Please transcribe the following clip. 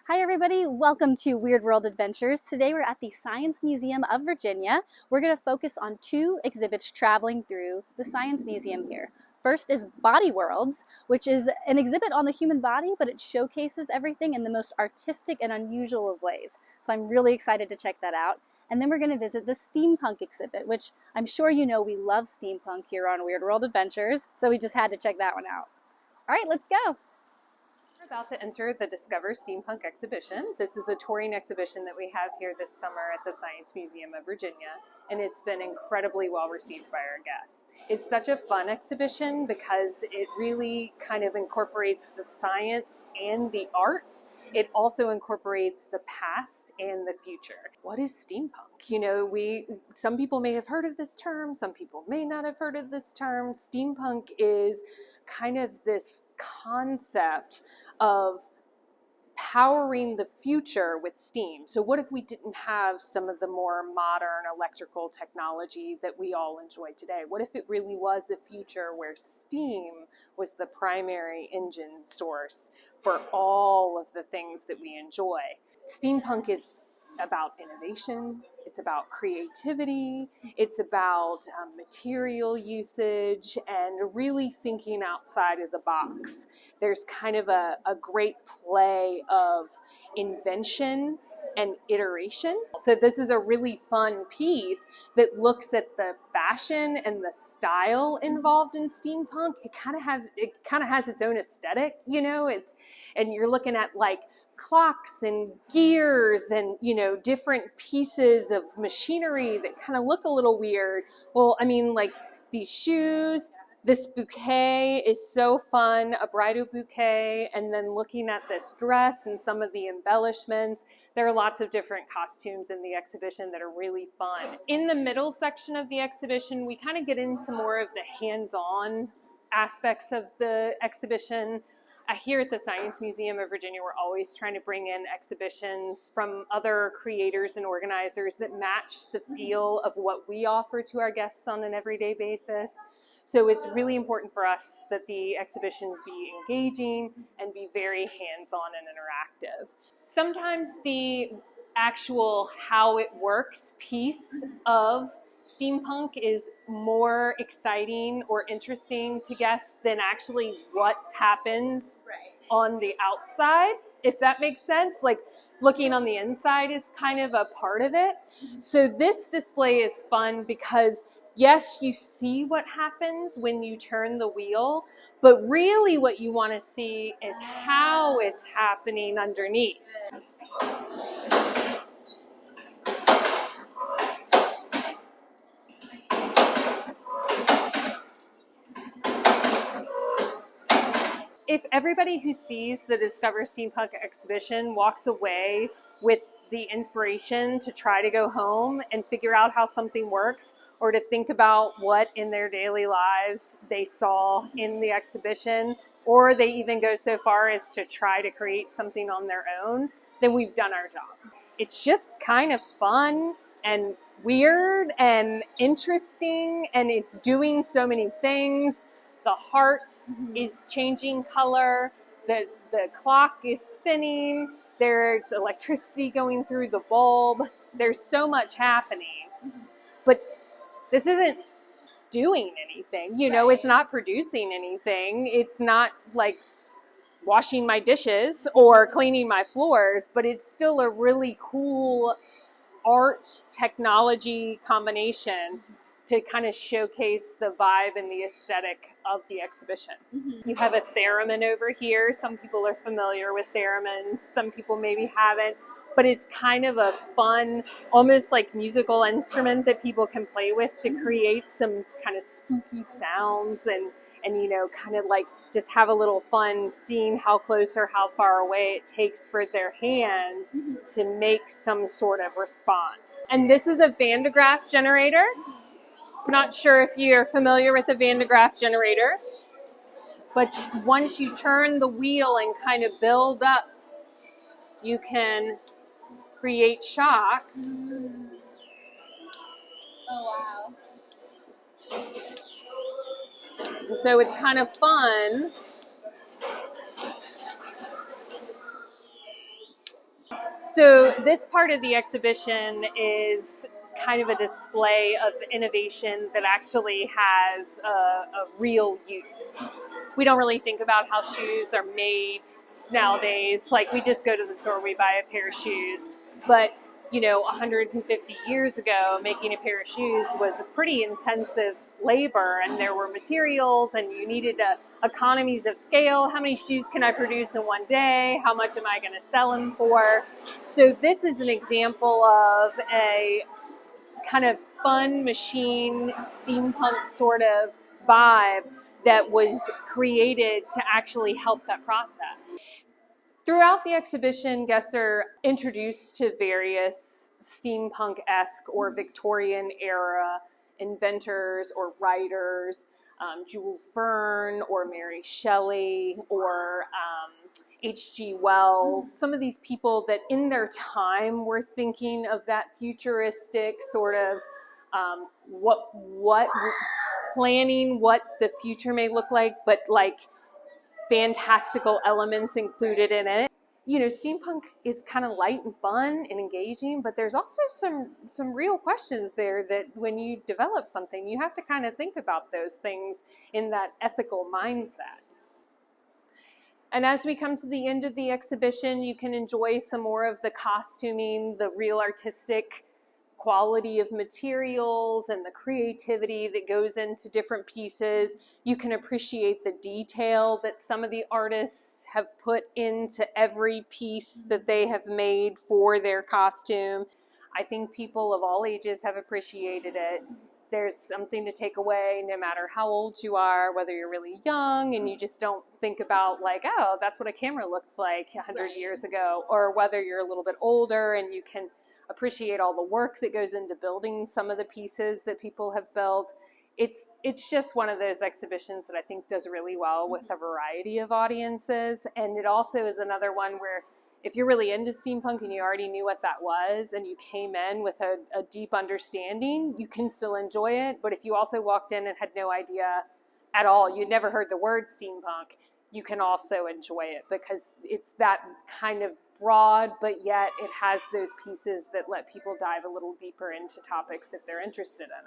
Hi everybody, welcome to Weird World Adventures. Today we're at the Science Museum of Virginia. We're going to focus on two exhibits traveling through the Science Museum here. First is Body Worlds, which is an exhibit on the human body, but it showcases everything in the most artistic and unusual of ways. So I'm really excited to check that out. And then we're going to visit the Steampunk exhibit, which I'm sure you know we love steampunk here on Weird World Adventures, so we just had to check that one out. All right, let's go. We're about to enter the Discover Steampunk Exhibition. This is a touring exhibition that we have here this summer at the Science Museum of Virginia, and it's been incredibly well received by our guests. It's such a fun exhibition because it really kind of incorporates the science and the art. It also incorporates the past and the future. What is steampunk? You know, some people may have heard of this term, some people may not have heard of this term. Steampunk is kind of this concept of powering the future with steam. So what if we didn't have some of the more modern electrical technology that we all enjoy today? What if it really was a future where steam was the primary engine source for all of the things that we enjoy? Steampunk is about innovation, it's about creativity, it's about material usage, and really thinking outside of the box. There's kind of a great play of invention and iteration. So this is a really fun piece that looks at the fashion and the style involved in steampunk. It kind of has its own aesthetic, you know. And you're looking at like clocks and gears and, you know, different pieces of machinery that kind of look a little weird. Well, I mean, like these shoes. This bouquet is so fun, a bridal bouquet, and then looking at this dress and some of the embellishments. There are lots of different costumes in the exhibition that are really fun. In the middle section of the exhibition, we kind of get into more of the hands-on aspects of the exhibition. Here at the Science Museum of Virginia, we're always trying to bring in exhibitions from other creators and organizers that match the feel of what we offer to our guests on an everyday basis. So it's really important for us that the exhibitions be engaging and be very hands-on and interactive. Sometimes the actual how it works piece of steampunk is more exciting or interesting to guests than actually what happens on the outside, if that makes sense. Like looking on the inside is kind of a part of it. So this display is fun because yes, you see what happens when you turn the wheel, but really what you want to see is how it's happening underneath. If everybody who sees the Discover Steampunk exhibition walks away with the inspiration to try to go home and figure out how something works, or to think about what in their daily lives they saw in the exhibition, or they even go so far as to try to create something on their own, then we've done our job. It's just kind of fun and weird and interesting, and it's doing so many things. The heart is changing color, the clock is spinning, there's electricity going through the bulb, there's so much happening. But this isn't doing anything, you know, it's not producing anything. It's not like washing my dishes or cleaning my floors, but it's still a really cool art technology combination to kind of showcase the vibe and the aesthetic of the exhibition. You have a theremin over here. Some people are familiar with theremins, some people maybe haven't, but it's kind of a fun, almost like musical instrument that people can play with to create some kind of spooky sounds and you know, kind of like just have a little fun seeing how close or how far away it takes for their hand to make some sort of response. And this is a Van de Graaff generator. Not sure if you're familiar with the Van de Graaff generator, but once you turn the wheel and kind of build up, you can create shocks. Oh, wow. And so it's kind of fun So this part of the exhibition is kind of a display of innovation that actually has a real use. We don't really think about how shoes are made nowadays. Like, we just go to the store, we buy a pair of shoes. But, 150 years ago, making a pair of shoes was a pretty intensive labor, and there were materials, and you needed economies of scale. How many shoes can I produce in one day? How much am I going to sell them for? So this is an example of a kind of fun machine, steampunk sort of vibe that was created to actually help that process. Throughout the exhibition, guests are introduced to various steampunk-esque or Victorian era inventors or writers, Jules Verne or Mary Shelley or H.G. Wells, some of these people that in their time were thinking of that futuristic sort of what planning what the future may look like, but like fantastical elements included in it. Steampunk is kind of light and fun and engaging, but there's also some real questions there that when you develop something, you have to kind of think about those things in that ethical mindset. And as we come to the end of the exhibition, you can enjoy some more of the costuming, the real artistic quality of materials and the creativity that goes into different pieces. You can appreciate the detail that some of the artists have put into every piece that they have made for their costume. I think people of all ages have appreciated it. There's something to take away no matter how old you are, whether you're really young and you just don't think about like, oh, that's what a camera looked like 100 years ago, or whether you're a little bit older and you can appreciate all the work that goes into building some of the pieces that people have built. It's just one of those exhibitions that I think does really well with a variety of audiences. And it also is another one where if you're really into steampunk and you already knew what that was and you came in with a deep understanding, you can still enjoy it. But if you also walked in and had no idea at all, you'd never heard the word steampunk, you can also enjoy it because it's that kind of broad, but yet it has those pieces that let people dive a little deeper into topics if they're interested in them.